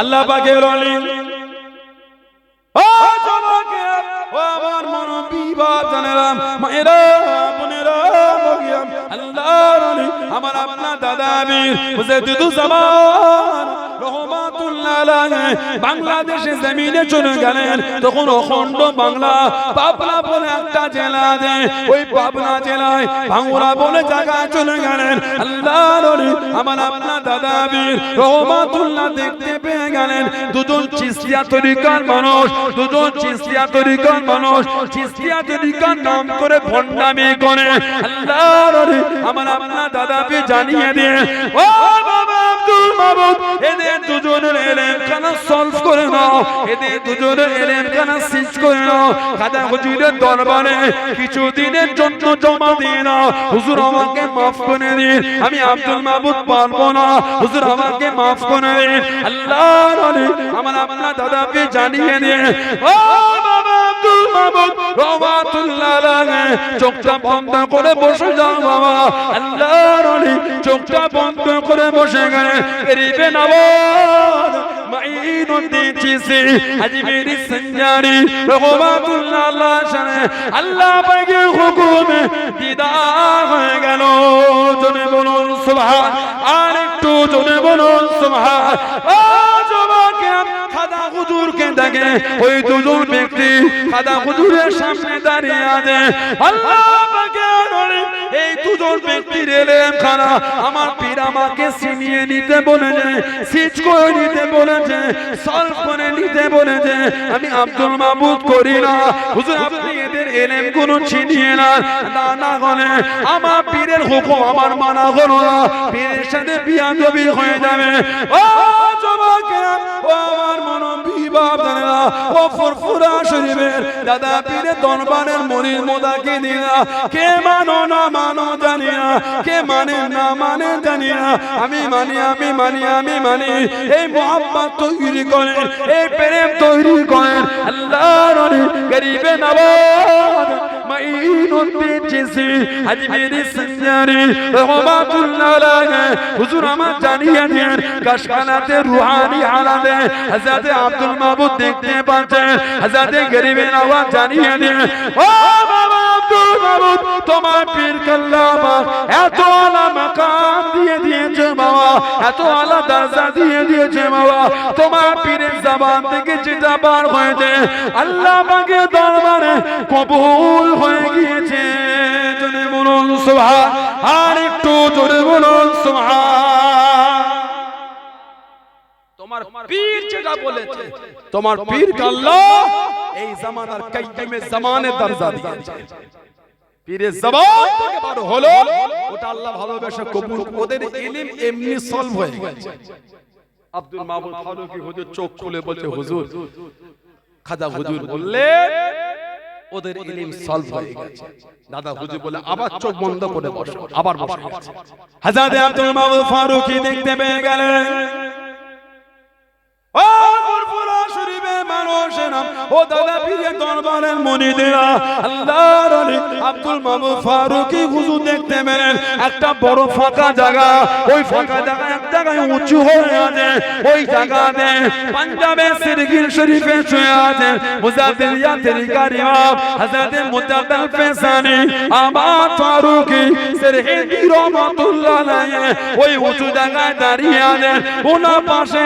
আল্লাহ পাকের ওলি ও জবাকে ও আমার মুরব্বি বাজানেরা মায়েরা বোনেরা মগিয়াম আল্লাহর ওলি আমার আপনার দাদা আমির মুজাদ্দিদুজ্জামান রহমাতুল্লাহ আলাইহি বাংলাদেশে জমিনে চলে গেলেন। তখন অখণ্ড বাংলা পাবনা বলে একটা জেলা আছে, ওই পাবনা জেলায় ভাঙ্গুরা বলে জায়গায় চলে গেলেন। আল্লাহর ওলি আমার আপনার দাদা আমির রহমাতুল্লাহ দেখতে পেয়ে গেলেন দুজন চিশতিয়া তরিকার মানুষ, দুজন চিশতিয়া তরিকার মানুষ চিশতিয়া তরিকার নাম করে ভণ্ডামি করে। আল্লাহর ওলি আমার আপনার দাদাকে জানিয়ে দিয়ে ও বাবা আব্দুল মাবুদ এদের দুজনের এলেম খানা সলভ করে নাও, এদের দুজনের এলেম খানা সিজ করে নাও, খাজা হুজুরের দরবারে কিছুদিনের জন্য জমা দিয়ে নাও। হুজুর আমাকে মাফ করে দিন, আমি আব্দুল মাবুদ পারবো না, হুজুর আমাকে মাফ করে দিন। আল্লাহর ওলি আমার আপনার দাদাকে জানিয়ে দিয়ে ও বাবা আব্দুল মাবুদ রহমাতুল্লাহ আলাইহি চোখটা বন্ধ করে বসে যাও বাবা। আল্লাহর ওলি চোখটা বন্ধ করে বসে গেলেন। গরিবে নওয়াজ মাইনুদ্দিন চিশতি আজমেরি সঞ্জারি রহমাতুল্লাহ আলাইহি আল্লাহ পাকের হুকুমে দিদার হয়ে গেল। জোরে বলুন সুবহান, আর একটু জোরে বলুন সুবহান। ও জবাকে খাজা হুজুরকে দেখে ওই দুজন ব্যক্তি খাজা হুজুরের সামনে দাঁড়িয়ে আছে। আল্লাহ পাকের ওলি এই দুজন ব্যক্তির এলেম খানা আমার পীর আমাকে ছিনিয়ে নিতে বলেছে, সিজ করে নিতে বলেছে, সলভ করে নিতে বলেছে। আমি আব্দুল মাবুদ করি না, হুজুর আপনি এদের এলেম গুলো ছিনিয়ে না না করে আমার পীরের হুকুম আমার মানা করো না, পীরের সাথে বিয়াদবি হয়ে যাবে। ও জবাকে ও আমার মুরব্বি বাবারা ও ফুরফুরা শরীফের দাদা পীরের দরবারের মুরিদ মোদাকে দিনা কে মানো না মানো জানি না, কে মানে না মানে জানি না, আমি মানি আমি মানি আমি মানি। এই মোহাম্মদ তৈরি করেন, এই প্রেম তৈরি করেন। আল্লাহর ওলি গরিবে নওয়াজ মাইনুদ্দিন চিশতি আজমেরি সঞ্জারি রহমাতুল্লাহ আলাইহি হুজুর আমার জানিয়ে দেন কাশকালাতে রুহানি হালাতে হযরত আব্দুল মাবুদ দেখতে পাচ্ছেন। হযরত গরিবে নওয়াজ জানিয়ে দেন ও বাবা আব্দুল মাবুদ তোমার পীর কাল্লামা এত আলা মাকাম দিয়ে দিয়েছে বাবা, এত আলা দরজা দিয়ে দিয়েছে বাবা, তোমার পীরের জবান থেকে যেটা বার হয়েছে আল্লাহ পাকের দরবারে কবুল হয়ে গিয়েছে। জোরে বলুন সুবহান, আর একটু জোরে বলুন সুবহান। তোমার পীর যেটা বলেছে, তোমার পীর আল্লাহ এই জামানার কাইয়ুমে জামানে দরজা দিয়েছে। পীরের জবান থেকে বার হলো ওটা আল্লাহ ভালোবেসে কবুল, ওদের ইলম এমনি সলভ হয়ে গেছে। আব্দুল মাবুদ ফারুকী হুজুর চোখ খুলে বলছে হুজুর, খাজা হুজুর বললে ওদের ইলম সলভ হয়ে গেছে। দাদা হুজুর বলে আবার চোখ বন্ধ করে বসো, আবার বসে গেছে। হযরত আব্দুল মাবুদ ফারুকী দেখতে পেয়ে গেলেন ও ফুরফুরা শরীফের মানুষেরা, ও দাদা পীরের দরবারের মুরিদেরা, আল্লাহর ওলি আব্দুল মাবুদ ফারুকী হুজুর দেখতে পেলেন একটা বড় ফাঁকা জায়গা, ওই ফাঁকা জায়গা এক জায়গায় উঁচু হয়ে আছে, ওই জায়গাতে পাঞ্জাবের সিরগির শরীফে শুয়ে আছেন মুজাদ্দিদিয়া তরিকার ইমাম হযরত মুজাদ্দিদ ফেসানি আমার ফারুকী সিরহিন্দি রহমাতুল্লাহ আলাইহি ওই উঁচু জায়গায় দাঁড়িয়ে আছেন। ওনার পাশে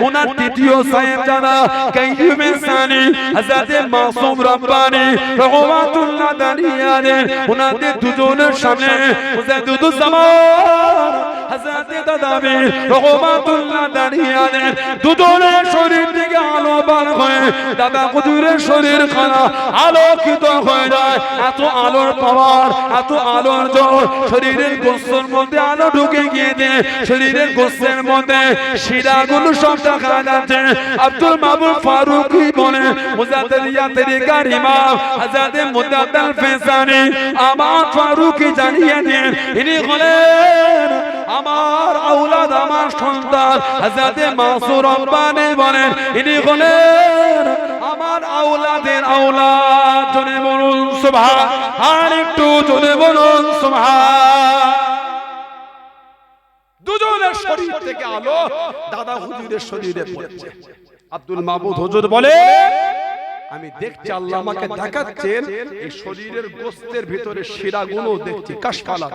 ওনার তৃতীয় সাহেবজাদা কাইয়ুমে সানি হযরত মাসুম রব্বানি রহমাতুল্লাহ দাঁড়িয়ে আছেন। ওনাদের দুজনের সামনে মুজাদ্দিদুজ্জামান হযরত দাদাবি রহমাতুল্লাহ দাঁড়িয়ে আছেন। দুজনের শরীর থেকে আলো বার হয়ে দাদা হুজুরের শরীর খানা আলোকিত হয়ে যায়। এত আলোর পাওয়ার, এত আলোর জোর, শরীরের গোস্তের মধ্যে আলো ঢুকে গিয়েছে, শরীরের গোস্তের মধ্যে শিরাগুলো সব দেখা যাচ্ছে। আব্দুল মাবুদ ফারুকী বলে মুজাদ্দিদিয়া তরিকার ইমাম হযরত মুজাদ্দিদ ফেসানি আমার ফারুকী জানিয়ে দেন ইনি হলেন আমার আওলাদ, আমার সন্তান। হযরত মাসুম রব্বানি বলেন ইনি হলেন আমার আওলাদের আওলাদ। জোরে বলুন সুবহান, আর একটু জোরে বলুন সুবহান। দুজনের শরীর থেকে আলো দাদা হুজুরের শরীরে পড়ছে। আব্দুল মাহমুদ হুজুর বলে, আমি দেখছি আল্লাহ আমাকে দেখাচ্ছেন এই শরীরের গোশতের ভিতরে শিরাগুলো দেখছি কাশফালা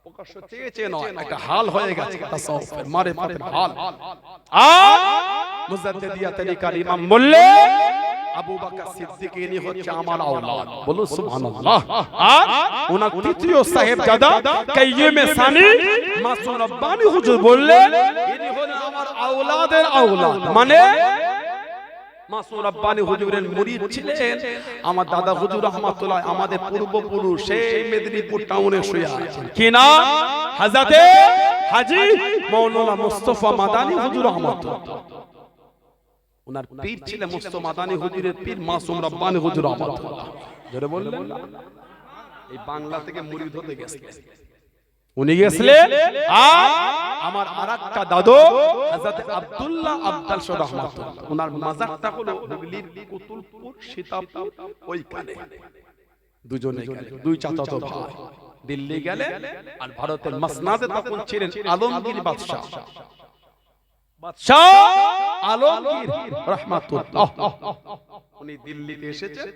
প্রকাশ্য চেয়েছে নয়, একটা হাল হয়ে গেছে তাসাউফের মারিফাতের হাল। আর মুজাদ্দিদিয়া তরিকার ইমাম বললেন আবু বকর সিদ্দিক ইনি হচ্ছে আমার আওলাদ, বলো সুবহানাল্লাহ। আর ওনার তৃতীয় সাহেবজাদা কাইয়ুমে সানি মাসুম রব্বানি হুজুর বললেন ইনি হলেন আমার আওলাদের আওলাদ, মানে মাসুম রব্বানি হুজুরের মুরিদ ছিলেন আমার দাদা হুজুর রহমাতুল্লাহ, আমাদের পূর্বপুরুষ সেই মেদিনীপুর টাউনে শুয়ে আছেন, কি না হযরতে হাজী মাওলানা মুস্তাফা মাদানী হুজুর রহমাতুল্লাহ। ওনার পীর ছিলেন মুস্তাফা মাদানী হুজুরের পীর মাসুম রব্বানি হুজুর রহমাতুল্লাহ। জোরে বললেন না? এই বাংলা থেকে মুরিদ হতে গেছিলেন উনি, গেছিলেন। আর আমার আরেকটা দাদু হযরত আব্দুল্লাহ আব্দাল শাহ রহমাতুল্লাহ, ওনার মাজারটা হলো হুগলির কুতুলপুর সীতাপুর ওইখানে। দুজনে গেলেন, দুই চাচাতো ভাই দিল্লি গেলেন। আর ভারতের মাসনাদে তখন ছিলেন আলমগীর বাদশা, বাদশা আলমগীর রহমাতুল্লাহ। উনি দিল্লিতে এসেছেন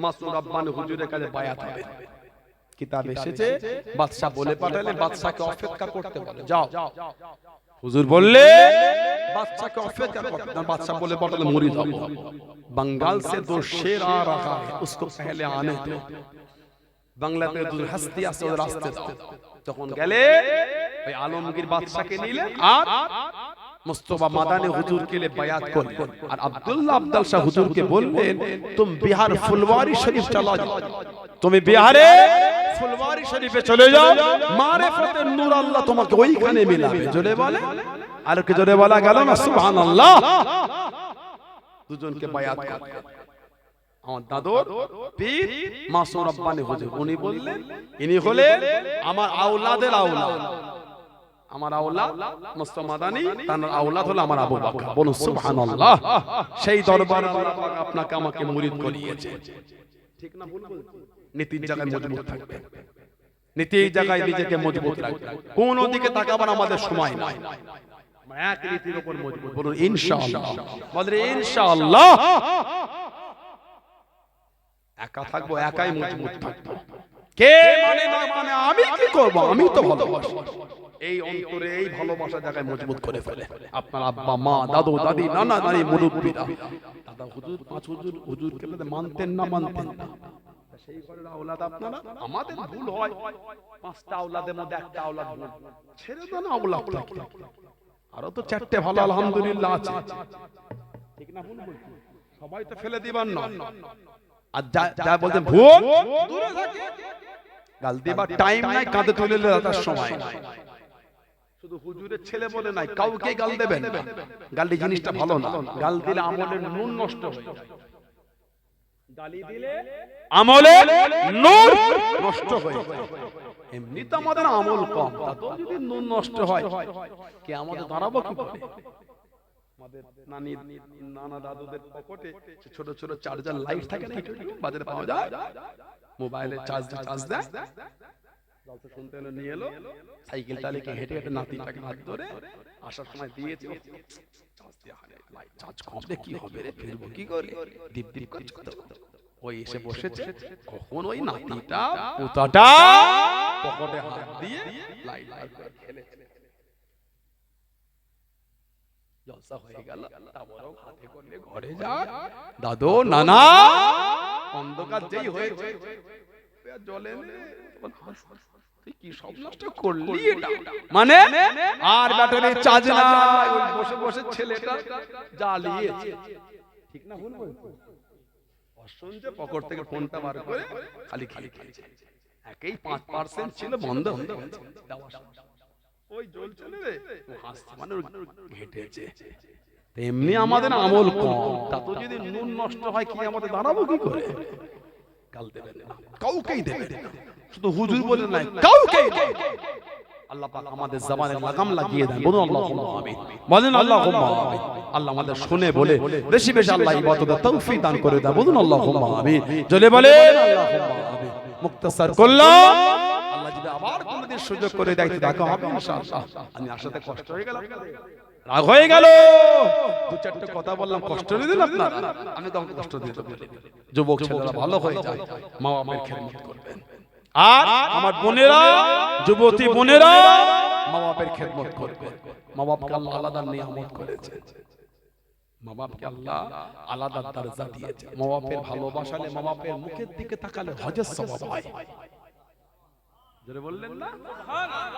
মাসুম রব্বানি হুজুরের কাছে বায়াত হবে। কিতাব এসেছে, বাদশা বলে পাঠালে বাদশাকে অপেক্ষা করতে বলে, যাও। হুজুর বললে বাদশাকে অপেক্ষা করতে, বাদশা বলে পাঠালে মুরিদ হবো। बंगाल से दो शेर आ रहा है, उसको पहले आने दो। বাংলা থেকে দুই হাস্তি আসে, ওদের রাস্তে দাও। তখন গেলে ওই আলমগীর বাদশাকে নিলেন আর মুস্তাফা মাদানী হুজুর के लिए বায়াত করলেন। আর আব্দুল্লাহ আব্দাল শাহ হুজুরকে বললেন तुम बिहार फुलवारी शरीफ चला जाओ, তুমি বিহারে ফুলবাড়ি শরীফে চলে যাও, মারিফাতের নূর আল্লাহ তোমাকে ওইখানে মিলাবে। জোরে বলে, আর কি জোরে বলা গেল না সুবহানাল্লাহ। দুজনকে বায়াত করলেন আমার দাদুর পীর মাসুম রব্বানি হুজুর। উনি বললেন ইনি হলেন আমার আওলাদের আওলাদ, আমার আওলাদ মুস্তাফা মাদানী, তার আওলাদ হলো আমার আবু বকর। বলুন সুবহানাল্লাহ। সেই দরবার আপনাকে আমাকে মুরিদ করিয়েছে, ঠিক না ভুল বলছি? নীতির জায়গায় মজবুত থাকবে, নীতির জায়গায় নিজেকে মজবুত রাখবে, কোন দিকে তাকাবার আমাদের সময় নাই, এক নীতির উপর মজবুত। বলুন ইনশাআল্লাহ, বলেন ইনশাআল্লাহ। একা থাকবো, একাই মজবুত থাকবো। কে মানে না মানে আমি কি করব, আমি তো ভালোবাসি। এই অন্তরে এই ভালোবাসা জায়গায় মজবুত করে ফেলে আপনার আব্বা মা দাদু দাদি নানা নানি মুরব্বিরা। দাদা হুজুর পাঁচ হুজুর হুজুরকে মানতেন না, মানতেন না, সেই ঘরের আওলাদ আপনারা। আমাদের ভুল হয়, পাঁচটা আওলাদের মধ্যে একটা আওলাদ ভুল, ছেড়ে দেন আওলাদ থাকে, আরো তো চারটে ভালো আলহামদুলিল্লাহ আছে, ঠিক না ভুল বলছি? সবাই তো ফেলে দিবেন না। আর যা বলতেন ভুল দূরে থাকে, গাল দিবার টাইম নাই, কাঁধে তুলে দাদার সময় নাই। শুধু হুজুরের ছেলে বলে নাই, কাউকে গাল দেবেন না। গালি জিনিসটা ভালো না, গাল দিলে আমলের নুন নষ্ট হয়ে যায়। গালি দিলে আমলের নুন নষ্ট হয়ে যায়। এমনি তো আমাদের আমল কম, তাতো যদি নুন নষ্ট হয় কে আমাদের দাঁড়াবো কি করে? আমাদের নানি নানা দাদুদের পকেটে ছোট ছোট চার্জার লাইট থাকে না, বাজারে পাওয়া যায়, মোবাইলে চার্জ দেয়, গল্প শুনতে এলো নিয়ে এলো, সাইকেল চালিয়ে হেঁটে হেঁটে নাতিটাকে হাত ধরে আসার সময় দিয়েছে, চার্জ কমলে কি হবে রে, ফিরবো কি করে, দীপ দীপ করছে। ওই এসে বসেছে, কখন ওই নাতিটা পোতাটা পকেটে হাত দিয়ে লাইট করে খেলে জলসা হয়ে গেল। তারপরেও হাতে করলে ঘরে যা, দাদু নানা অন্ধকার যেই হয়েছে জলে কি সব নষ্ট করলি এটা, মানে আর ব্যাটারি চার্জ না, ওই বসে বসে ছেলেটা জ্বালিয়েছে, ঠিক না ভুল বলছি? অসঞ্জে পকেট থেকে ফোনটা বার করে খালি খালি খেয়েছে, একই 5% ছিল, বন্ধ হয়ে গেছে, ওই জ্বলছে রে হাসছে, মানে ঘেটেছে। তেমনি আমাদের আমল কম, তাতে যদি নুন নষ্ট হয় কি আমাদের দাঁড়াবো কি করে? গাল দেবেন না, কাউকেই দেবেন না, শুধু হুজুর বলেন না, কাউকেই দেবেন। আল্লাহ পাক আমাদের জবানে লাগাম লাগিয়ে দেন, বলুন আল্লাহুম্মা আমিন, বলেন আল্লাহুম্মা আমিন। আল্লাহ আমাদের শুনে বলে বেশি বেশি আল্লাহ ইবাদতের তৌফিক দান করে দেন, বলুন আল্লাহুম্মা আমিন। জলে বলে আল্লাহুম্মা আমিন। মুক্তাসার করলাম, আল্লাহ যদি আবার কোনদিন সুযোগ করে দেখতে দেখা হবে ইনশাআল্লাহ। আমি আসাতে কষ্ট হয়ে গেল, রাগ হয়ে গেল, দু চারটে কথা বললাম, কষ্ট দিয়ে দিলাম আপনারা। আমি তখন কষ্ট দিতে পারি। যুবক ছেলেরা ভালো হয়ে যায়, মা বাবার খেদমত করবেন। আর আমার বোনেরা, যুবতী বোনেরা মা বাবার খেদমত করবেন। মা বাপকে আল্লাহ আলাদা নিয়ামত করেছে, মা বাপকে আল্লাহ আলাদা দরজা দিয়েছে। মা বাপের ভালোবাসালে, মা বাপের মুখের দিকে তাকালে হজের সওয়াব হয়। জোরে বললেন না?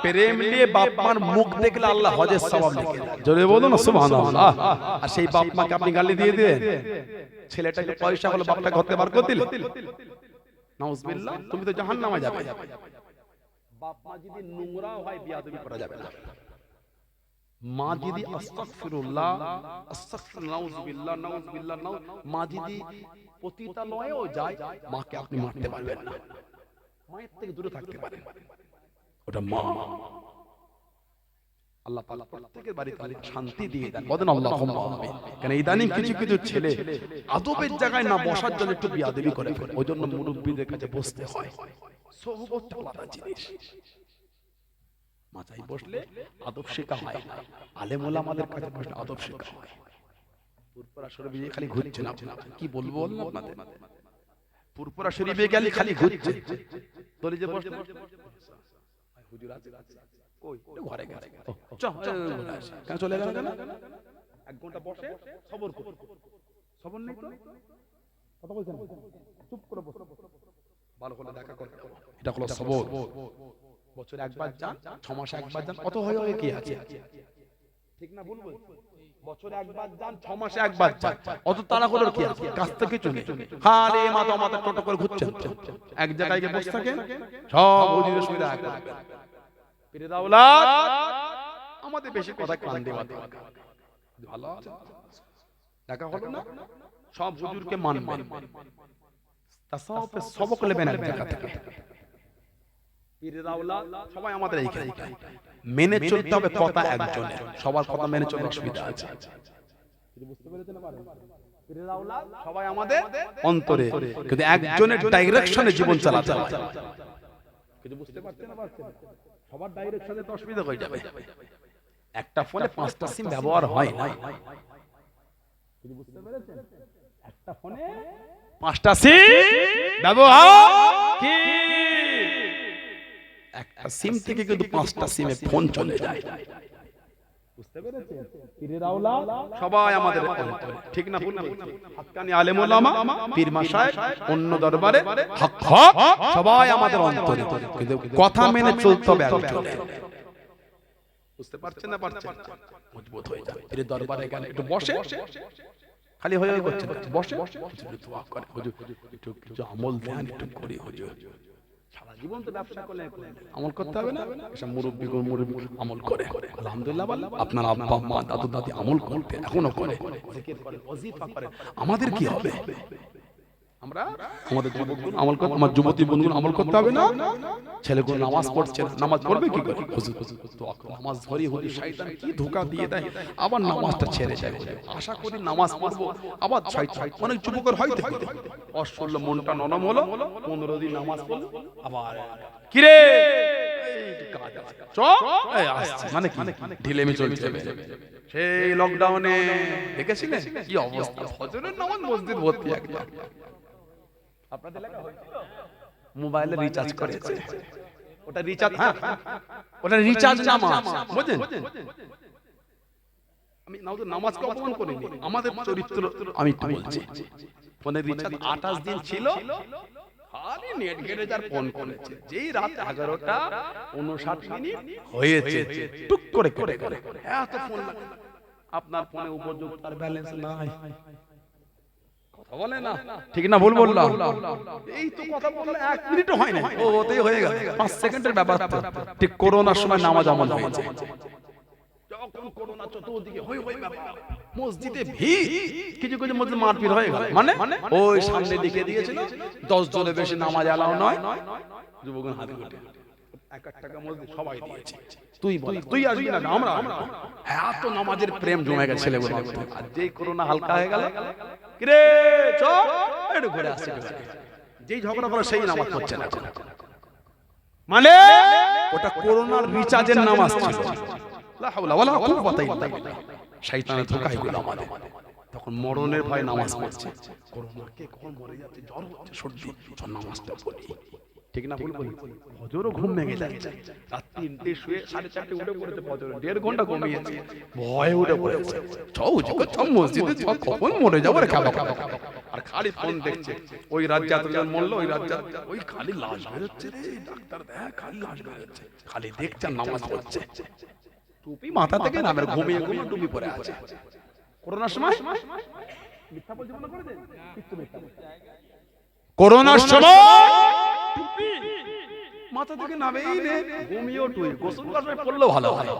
প্রেম নিয়ে বাপ মার মুখ দেখলে আল্লাহ হজের সওয়াব লিখে দেন। জোরে বলুন না সুবহানাল্লাহ। আর সেই বাপ মাকে আপনি গালি দিয়ে দেন, ছেলেটাকে পয়সা হলো বাপটা ঘরতে বার করে দিলে, নাউজুবিল্লাহ, তুমি তো জাহান্নামে যাবে। বাপ মা যদি নোংরা হয় বিয়াদবি করা যাবে না। মা যদি আস্তাগফিরুল্লাহ, আস্তাগফিরুল্লাহ, নাউজুবিল্লাহ, নাউজুবিল্লাহ, মা যদি পতিতালয়েও যায়, মাকে আপনি মারতে পারবেন না, মায়ের থেকে দূরে থাকতে পারেন, ওটা মা। আল্লাহ পাক প্রত্যেকের বাড়িতে শান্তি দিয়ে দেন, বলেন আল্লাহুম্মা আমিন। কারণ ইদানিং কিছু কিছু ছেলে আদবের জায়গায় না বসার জন্য একটু বিয়াদবি করে ফেলে, ওই জন্য মুরব্বিদের কাছে বসতে হয়। সোহবতটা আলাদা জিনিস, মাথায় বসলে আদব শেখা হয় না, আলেম ওলামাদের কাছে বসলে আদব শেখা হয়। পুরপুরা শরীফে খালি ঘুরছে না, কি বলবো আপনাদের, পুরপুরা শরীফে গেলে খালি ঘুরছে, তোলে যে বসতে হুজুর আছে কই, ঘরে গেছে, কেন চলে গেল, কেন 1 ঘন্টা বসে সবর কর, সবর নেই তো কথা বলছেন, চুপ করে বসো, ভালো করে দেখা করতে হবে, এটা হলো সবর। বছরে একবার যান, 6 মাসে একবার যান, অত হয়ে হয়ে কি আছে, ঠিক না ভুল বলছি? বছরে একবার যান, 6 মাসে একবার যান, অত তাড়াহুড়োর কি আছে? কাজ তো কিছু নেই, খালি মাথা মাথা টোটো করে ঘুরছেন, এক জায়গায় গিয়ে বসে থাকেন, সব হুজুরের সুবিধা করবেন। পীরে দাওলাত আমাদের বেশি কথা কান দেওয়া দেওয়া, ভালো আছে দেখা হলো না, সব হুজুরকে মানবেন, তাসাউফের সবক নেবেন এক জায়গা থেকে। সবাই আমাদের এইখানে মেনে চলতে হবে, কথা একজনের, সবার কথা মেনে চলার অসুবিধা আছে, বুঝতে পেরেছেন? সবাই আমাদের অন্তরে, কিন্তু একজনের ডাইরেকশনে জীবন চালাতে হবে, কিন্তু বুঝতে পারছেন না, সবার ডাইরেকশনে তো অসুবিধা হয়ে যাবে। একটা ফোনে 5টা সিম ব্যবহার হয় না, বুঝতে পেরেছেন? একটা ফোনে 5টা সিম ব্যবহার, কি একটা সিম থেকে কিন্তু 5টা সিমে ফোন চলে যায়, বুঝতে পেরেছেন? পীরের আওলাদ সবাই আমাদের অন্তরে, ঠিক না ভুল? হাক্কানি আলেম ওলামা, পীর মাশায়েখ, অন্য দরবারে হক হক সবাই আমাদের অন্তরে, কিন্তু কথা মেনে চলতে হবে একজনের, বুঝতে পারছেন না? পারছেন? মজবুত হয়ে যাবে। পীরের দরবারে গেলে একটু বসে, খালি হয়ে করছে, বসে দোয়া করে, হুজুর একটু কিছু আমল দেন, একটু করি হুজুর। সারা জীবন তো ব্যবসা করলে আমল করতে হবে না? এসব মুরব্বি আমল করে, আলহামদুলিল্লাহ বলেন। আপনার আব্বা মা দাদু দাদি আমল করতে, এখনো করে, জিকির করে, ওয়াজিফা করে, আমাদের কি হবে? আমরা আমাদের যুবকগুলো আমল করতে, আমার যুবতী বন্ধুগুলো আমল করতে হবে না? ছেলেগুলো নামাজ পড়ছে, নামাজ পড়বে কি করে? হুজুর নামাজ ধরি, হুজুর শয়তান কি ধোঁকা দিয়ে দেয়, আবার নামাজটা ছেড়ে যায়। আশা করি নামাজ পড়বো, আবার অনেক যুবকের হয়তো অসল্য মনটা নরম হলো, 15 দিন নামাজ পড়লো, আবার কিরে মানে কি ঢিলেমি চলছে। সেই লকডাউনে দেখেছিলেন কি অবস্থা, ফজরের নামাজ মসজিদ ভর্তি, একদম আপনাদের এলাকা হয়েছিল, মোবাইলে রিচার্জ করেছে, ওটা রিচার্জ, হ্যাঁ ওটা রিচার্জ নামাজ, বুঝলেন? আমি নামাজকে অপমান করিনি, আমাদের চরিত্র আমি একটু বলছি। ফোনের রিচার্জ 28 দিন ছিল, খালি নেট ঘেটে যার ফোন করেছে, যেই রাত 11:59 হয়েছে টুক করে কেটে গেল, এত ফোন লাগে। আপনার ফোনে উপযুক্ত আর ব্যালেন্স নাই, কথা বলে না, ঠিক না ভুল বললাম? এই তো কথা বললে 1 মিনিটও হয় না, ওতেই হয়ে গেল, 5 সেকেন্ডের ব্যাপার। ঠিক করোনার সময় নামাজ আমল হয়েছে, যখন করোনা চতুর্দিকে হই হই ব্যাপার, মসজিদে ভিড়, কিছু কিছু মসজিদ মারপিট হয়ে গেল, মানে ওই সামনে লিখে দিয়েছিল 10 জনের বেশি নামাজ এলাও নয়, যুবকগণ হাতে উঠে 1 টাকা মসজিদ সবাই দিয়েছে, তুই বল, তুই আসবি না, আমরা এত নামাজের প্রেম জমে গেছে ছেলেগুলো। আর যেই করোনা হালকা হয়ে গেল, কিরে চল একটু ঘুরে আসছে, যেই ঝগড়া করে সেই নামাজ পড়ছে না। মানে ওটা করোনার রিচার্জের নামাজ ছিল। লা হাওলা ওয়ালা কুওয়াতা ইল্লা বিল্লাহ। শয়তানের ধোঁকায় গুলো আমাদের। তখন মরণের ভয় নামাজ পড়ছে। করোনা কে কখন মরে যাচ্ছে, জ্বর হচ্ছে, সর্দি, চল নামাজটা পড়ি। ঠিক না? ভুল বলি। ফজরও ঘুম ভেঙে যাচ্ছে। রাত 3টে শুয়ে 4:30 উঠে পড়েছে ফজর। 1.5 ঘন্টা ঘুমিয়েছে। ভয়ে উঠে পড়েছে। চল মসজিদে চল, কখন মরে যাবো রে খাবা। আর খালি ফোন দেখছে। ওই রাত যাত্রা মরলো, ওই রাত ওই খালি লাশ বেরোচ্ছে রে, ডাক্তার দেখ খালি লাশ বেরোচ্ছে। খালি দেখছে নামাজ পড়ছে। টুপি মাথা থেকে নামের ঘুমিয়ে ঘুমিয়ে টুপি পরে আছে। করোনার সময় মিথ্যা বলতে মনে করে দেন, কিচ্ছু মিথ্যা বলতে। করোনার সময় টুপি মাথা থেকে নামেই নে, ঘুমিয়েও টুপি, গোসল করবে পড়লেও ভালো ভালো।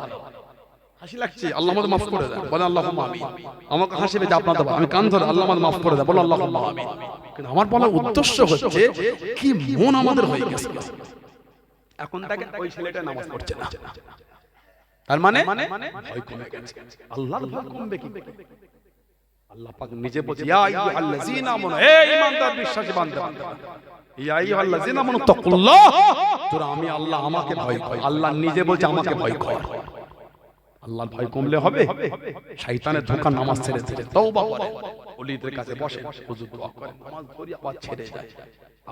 হাসি লাগছে, আল্লাহ আমাদের মাফ করে দেন, বলেন আল্লাহুম্মা আমিন। আমাকে হাসি পেয়ে আপনার দেবো, আমি কান ধরে আল্লাহ আমাদের মাফ করে দেন, বলেন আল্লাহুম্মা আমিন। কিন্তু আমার বলার উদ্দেশ্য হচ্ছে কি মন আমাদের হয়ে গেছে এখন দেখেন ওই ছেলেটা নামাজ পড়ছে না, তার মানে ভয় কমে গেছে। আল্লাহর ভয় কমবে কি? আল্লাহ পাক নিজে বলছে ইয়া আইয়ুহাল্লাযীনা আমানু, হে ঈমানদার বিশ্বাসী বান্দা, ইয়া আইয়ুহাল্লাযীনা আমানু তাকুল্লাহ, তোরা আমি আল্লাহ আমাকে ভয় কর। আল্লাহ নিজে বলছে আমাকে ভয় কর। আল্লাহর ভয় কমলে হবে? শয়তানের ধোঁকা নামাজ ছেড়ে দিলে তওবা করে ওলিদের কাছে বসেন, হুজুর দোয়া করেন, নামাজ পড়ি আবার ছেড়ে যায়।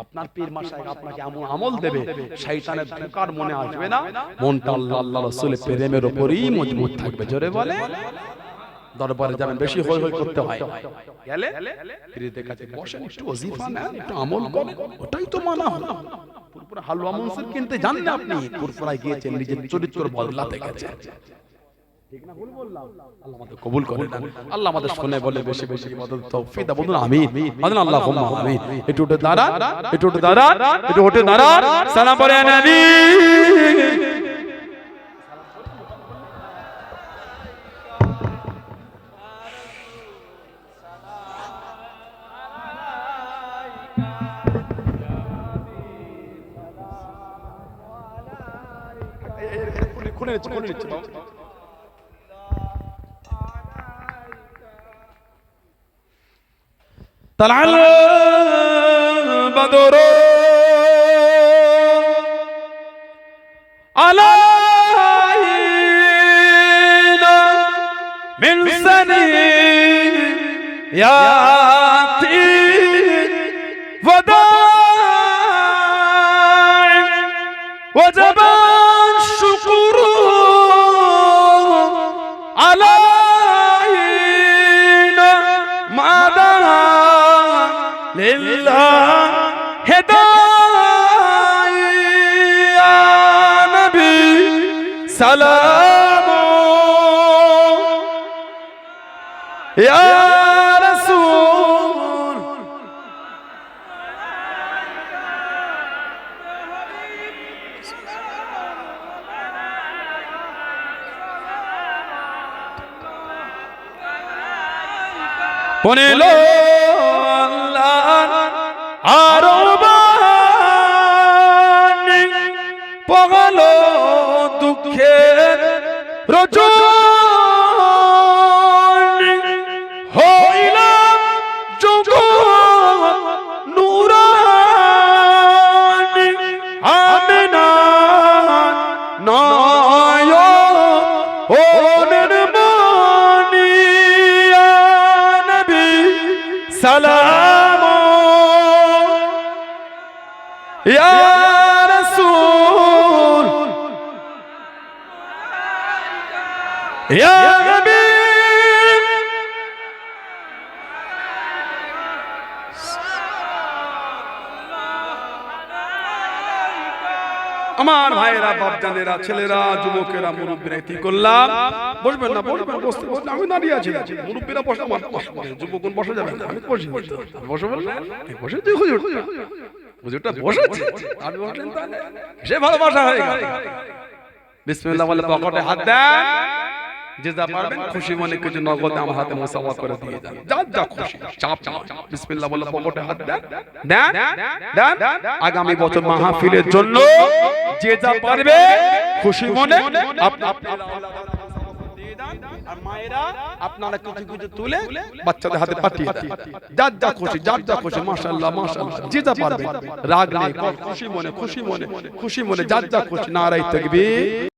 আপনার পীর মাশায়েখ আপনাকে এমন আমল দেবে শয়তানের ধোঁকার মনে আসবে না, মনটা আল্লাহ আল্লাহ রাসূলের প্রেমের উপরই মজবুত থাকবে। জোরে বলে। দরবারে যাবেন, বেশি হই হই করতে হয়, গেলে পীরদের কাছে বসেন, একটু ওজিফা নেন, একটু আমল করেন, ওটাই তো মানা হলো। পুরপুরা হালুয়া মনসুর কিনতে জান না আপনি, পুরপুরায় গিয়েছেন, নিজের চরিত্র বদলাতে গেছেন। ঠিক না? ভুল বললাম? আল্লাহ আমাদের কবুল করে নেন। আল্লাহ আমাদের শুনে বলে বেশি বেশি ইবাদত তৌফিক দাও। বলুন আমিন। বলুন আল্লাহুম্মা আমিন। একটু উঠে দাঁড়ান, একটু উঠে দাঁড়ান, একটু উঠে দাঁড়ান, সালাম পড়ে নবী। খুলে নিচ্ছে বাবা। طلع البدر علينا من ثنياتي وداع وجب الشكر علينا ما دعا لله هدايا يا نبي سلام يا رسول বনিলো আরবানি পগলো দুঃখের রজনী হইলাম জগৎ নুরানি আমিনা নয় ও নির্মনি ইয়া নবী সালাম ইয়া রাসূল ইয়া নবী আমার ভাইয়েরা, বাপজানেরা, ছেলেরা, যুবকেরা, মুরব্বীরা কি করলাম? বসবেন না, বসবেন, বসতে বসতে আমি দাঁড়িয়ে আছি, মুরব্বীরা বসে, যুবকগণ বসে যাবেন, আমি বসে বসে বলবেন, বসে তুই হুজুর হুজুরটা বসেছে, আমি বসলেন তাহলে সে ভালোবাসা হয়ে গেল। বিসমিল্লাহ বলে পকেটে হাত দেন, যে যা পারবেন খুশি মনে কিছু নগদ আমার হাতে মুসাফা করে দিয়ে যান, যা যা খুশি, চাপ চাপ। বিসমিল্লাহ বলে পকেটে হাত দেন, দেন দেন। আগামী বছর মাহফিলের জন্য যে যা পারবে খুশি মনে আপনি আর মায়েরা আপনারা কিছু কিছু তুলে বাচ্চাদের হাতে পাঠিয়ে দেন, যার যা খুশি মাশাআল্লাহ মাশাআল্লাহ, যে যা পারবে, রাগ নেই, খুশি মনে যার যা খুশি, নারায়ে তাকবীর।